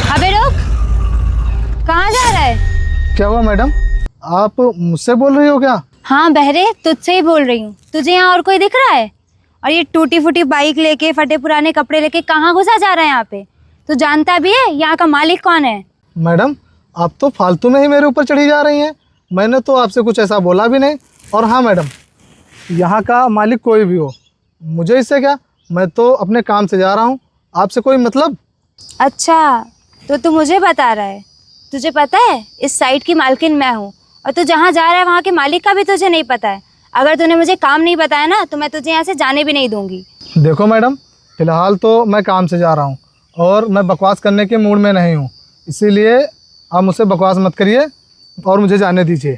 अबे रुक, कहाँ जा रहा है? क्या हुआ मैडम, आप मुझसे बोल रही हो क्या? हाँ बहरे, तुझसे ही बोल रही हूँ। तुझे यहाँ और कोई दिख रहा है? और ये टूटी फूटी बाइक लेके, फटे पुराने कपड़े लेके कहाँ घुसा जा रहा है यहाँ पे? तू जानता भी है यहाँ का मालिक कौन है? मैडम, आप तो फालतू में ही मेरे ऊपर चढ़ी जा रही हैं। मैंने तो आपसे कुछ ऐसा बोला भी नहीं। और हाँ मैडम, यहाँ का मालिक कोई भी हो, मुझे इससे क्या, मैं तो अपने काम से जा रहा हूँ, आपसे कोई मतलब। अच्छा, तो तू मुझे बता रहा है? तुझे पता है इस साइट की मालकिन मैं हूँ, और तू जहाँ जा रहा है वहाँ के मालिक का भी तुझे नहीं पता है। अगर तूने मुझे काम नहीं बताया ना तो मैं तुझे यहाँ से जाने भी नहीं दूंगी। देखो मैडम, फ़िलहाल तो मैं काम से जा रहा हूँ और मैं बकवास करने के मूड में नहीं हूँ, इसीलिए आप मुझसे बकवास मत करिए और मुझे जाने दीजिए।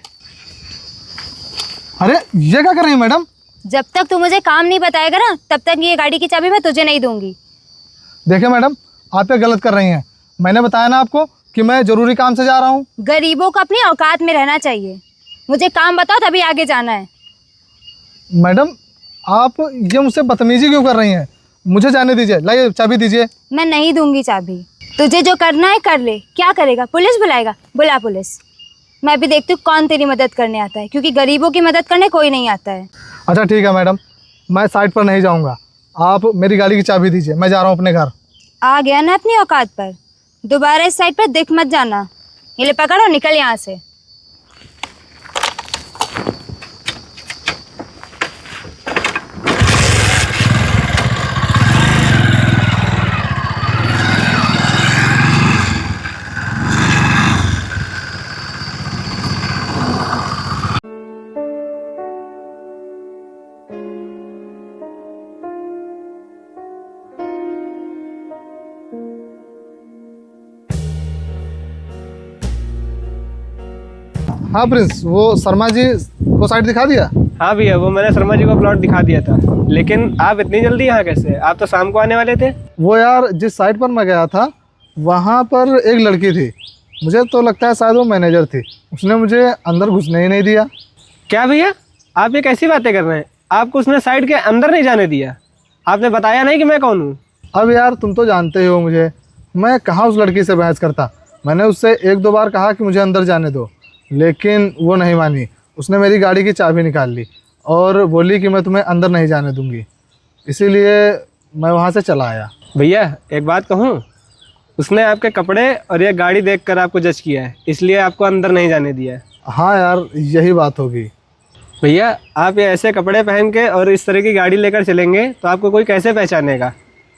अरे ये क्या कर रही है मैडम? जब तक तू मुझे काम नहीं बताएगा ना तब तक ये गाड़ी की चाबी मैं तुझे नहीं दूंगी। देखिए मैडम, आप ये गलत कर रही हैं। मैंने बताया ना आपको कि मैं ज़रूरी काम से जा रहा हूँ। गरीबों को अपनी औकात में रहना चाहिए। मुझे काम बताओ तभी आगे जाना है। मैडम, आप ये मुझसे बदतमीजी क्यों कर रही हैं? मुझे जाने दीजिए, लाइए चाबी दीजिए। मैं नहीं दूंगी चाबी। तुझे जो करना है कर ले। क्या करेगा? पुलिस बुलाएगा? बुला पुलिस। मैं भी देखती हूँ कौन तेरी मदद करने आता है, क्योंकि गरीबों की मदद करने कोई नहीं आता है। अच्छा ठीक है मैडम, मैं साइड पर नहीं जाऊँगा। आप मेरी गाड़ी की चाबी दीजिए, मैं जा रहा हूँ अपने घर। आ गया ना अपनी औकात पर? दोबारा इस साइड पर दिख मत जाना। ये ले पकड़ और निकल यहाँ से। हाँ प्रिंस, वो शर्मा जी को साइड दिखा दिया? हाँ भैया, वो मैंने शर्मा जी को प्लॉट दिखा दिया था। लेकिन आप इतनी जल्दी यहाँ कैसे? आप तो शाम को आने वाले थे। वो यार, जिस साइट पर मैं गया था वहाँ पर एक लड़की थी, मुझे तो लगता है शायद वो मैनेजर थी। उसने मुझे अंदर घुसने ही नहीं दिया। क्या भैया, आप ये कैसी बातें कर रहे हैं? आपको उसने साइड के अंदर नहीं जाने दिया? आपने बताया नहीं कि मैं कौन हूँ? अब यार तुम तो जानते ही हो मुझे, मैं कहाँ उस लड़की से बहस करता। मैंने उससे एक दो बार कहा कि मुझे अंदर जाने दो, लेकिन वो नहीं मानी। उसने मेरी गाड़ी की चाबी निकाल ली और बोली कि मैं तुम्हें अंदर नहीं जाने दूंगी, इसीलिए मैं वहाँ से चला आया। भैया एक बात कहूँ, उसने आपके कपड़े और ये गाड़ी देखकर आपको जज किया है, इसलिए आपको अंदर नहीं जाने दिया है। हाँ यार, यही बात होगी। भैया आप ये ऐसे कपड़े पहन के और इस तरह की गाड़ी लेकर चलेंगे तो आपको कोई कैसे पहचानेगा?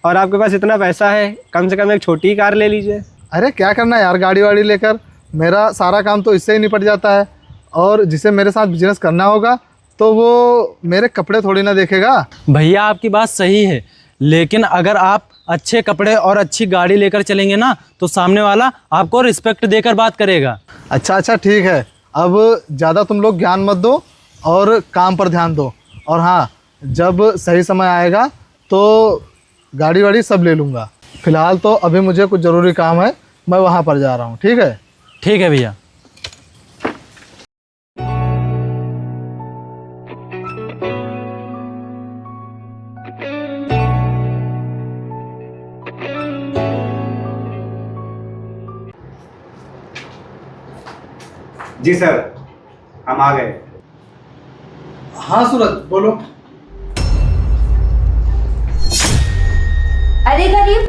और आपके पास इतना पैसा है, कम से कम एक छोटी कार ले लीजिए। अरे क्या करना यार गाड़ी वाड़ी लेकर, मेरा सारा काम तो इससे ही निपट जाता है। और जिसे मेरे साथ बिजनेस करना होगा तो वो मेरे कपड़े थोड़ी ना देखेगा। भैया आपकी बात सही है, लेकिन अगर आप अच्छे कपड़े और अच्छी गाड़ी लेकर चलेंगे ना तो सामने वाला आपको रिस्पेक्ट देकर बात करेगा। अच्छा ठीक है, अब ज़्यादा तुम लोग ज्ञान मत दो और काम पर ध्यान दो। और हाँ, जब सही समय आएगा तो गाड़ी वाड़ी सब ले लूँगा। फ़िलहाल तो अभी मुझे कुछ ज़रूरी काम है, मैं वहाँ पर जा रहा हूँ। ठीक है? ठीक है भैया। जी सर, हम आ गए। हाँ सूरज, बोलो। अरे गरीब,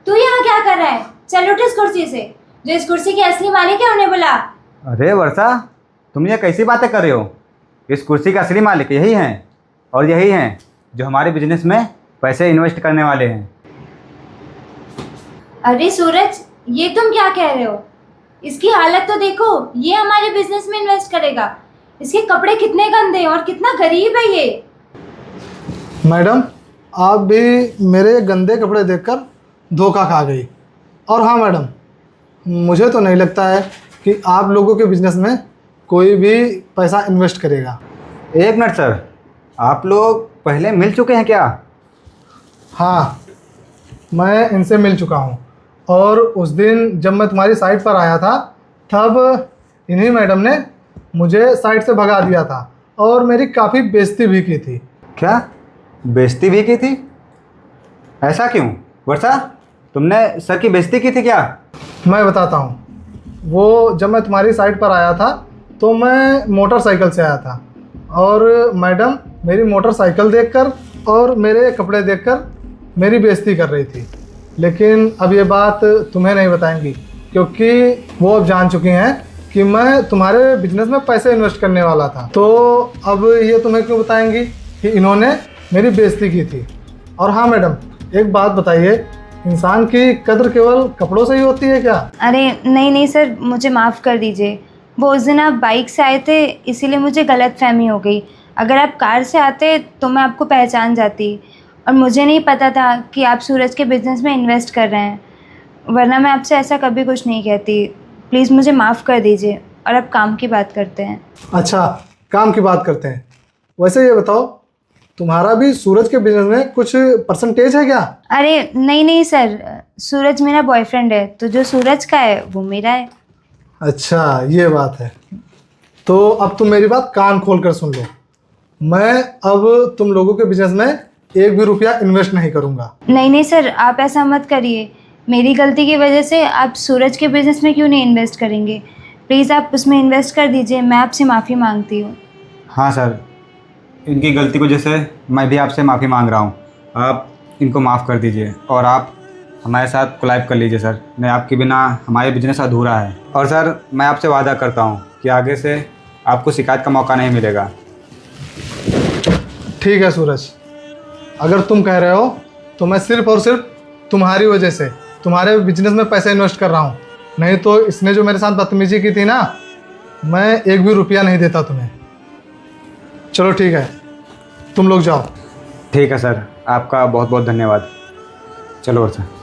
तू यहाँ क्या कर रहा है? चल उठ इस कुर्सी से। जो इस कुर्सी के असली मालिक है उन्हें बुला। अरे वर्षा, तुम ये कैसी बातें कर रहे हो? इस कुर्सी का असली मालिक यही हैं, और यही हैं जो हमारे बिजनेस में पैसे इन्वेस्ट करने वाले हैं। अरे सूरज, ये तुम क्या कह रहे हो? इसकी हालत तो देखो, ये हमारे बिजनेस में इन्वेस्ट करेगा। इसके कपड़े कितने गंदे हैं और कितना गरीब है ये। मैडम, आप भी मेरे गंदे कपड़े देखकर धोखा खा गई। और हाँ मैडम, मुझे तो नहीं लगता है कि आप लोगों के बिजनेस में कोई भी पैसा इन्वेस्ट करेगा। एक मिनट सर, आप लोग पहले मिल चुके हैं क्या? हाँ, मैं इनसे मिल चुका हूँ। और उस दिन जब मैं तुम्हारी साइट पर आया था तब इन्हीं मैडम ने मुझे साइट से भगा दिया था और मेरी काफ़ी बेइज्जती भी की थी। क्या बेइज्जती भी की थी? ऐसा क्यों वर्षा? तुमने सर की बेइज्जती की थी क्या? मैं बताता हूँ। वो जब मैं तुम्हारी साइट पर आया था तो मैं मोटरसाइकिल से आया था और मैडम मेरी मोटरसाइकिल देखकर और मेरे कपड़े देखकर मेरी बेइज्जती कर रही थी। लेकिन अब ये बात तुम्हें नहीं बताएंगी क्योंकि वो अब जान चुकी हैं कि मैं तुम्हारे बिजनेस में पैसे इन्वेस्ट करने वाला था। तो अब ये तुम्हें क्यों बताएंगी कि इन्होंने मेरी बेइज्जती की थी। और हाँ मैडम, एक बात बताइए, इंसान की कद्र केवल कपड़ों से ही होती है क्या? अरे नहीं नहीं सर, मुझे माफ़ कर दीजिए। वो उस दिन आप बाइक से आए थे इसीलिए मुझे गलतफहमी हो गई। अगर आप कार से आते तो मैं आपको पहचान जाती और मुझे नहीं पता था कि आप सूरज के बिज़नेस में इन्वेस्ट कर रहे हैं, वरना मैं आपसे ऐसा कभी कुछ नहीं कहती। प्लीज़ मुझे माफ़ कर दीजिए और अब काम की बात करते हैं। अच्छा, काम की बात करते हैं। वैसे ये बताओ, तुम्हारा भी सूरज के बिजनेस में कुछ परसेंटेज है क्या? अरे नहीं नहीं सर, सूरज मेरा बॉयफ्रेंड है, तो जो सूरज का है वो मेरा है। अच्छा, ये बात है। तो अब तुम मेरी बात कान खोल कर सुन लो। मैं अब तुम लोगों के बिजनेस में एक भी रुपया इन्वेस्ट नहीं करूँगा। नहीं नहीं सर, आप ऐसा मत करिए। मेरी गलती की वजह से आप सूरज के बिज़नेस में क्यों नहीं इन्वेस्ट करेंगे? प्लीज़ आप उसमें इन्वेस्ट कर दीजिए। मैं आपसे माफ़ी मांगती हूँ। हाँ सर, इनकी गलती की वजह से मैं भी आपसे माफ़ी मांग रहा हूँ। आप इनको माफ़ कर दीजिए और आप हमारे साथ कोलैब कर लीजिए सर। नहीं, आपके बिना हमारे बिजनेस अधूरा है। और सर, मैं आपसे वादा करता हूँ कि आगे से आपको शिकायत का मौका नहीं मिलेगा। ठीक है सूरज, अगर तुम कह रहे हो तो मैं सिर्फ और सिर्फ तुम्हारी वजह से तुम्हारे बिजनेस में पैसे इन्वेस्ट कर रहा हूँ। नहीं तो इसने जो मेरे साथ बदतमीजी की थी ना, मैं एक भी रुपया नहीं देता तुम्हें। चलो ठीक है, तुम लोग जाओ। ठीक है सर, आपका बहुत बहुत धन्यवाद। चलो सर।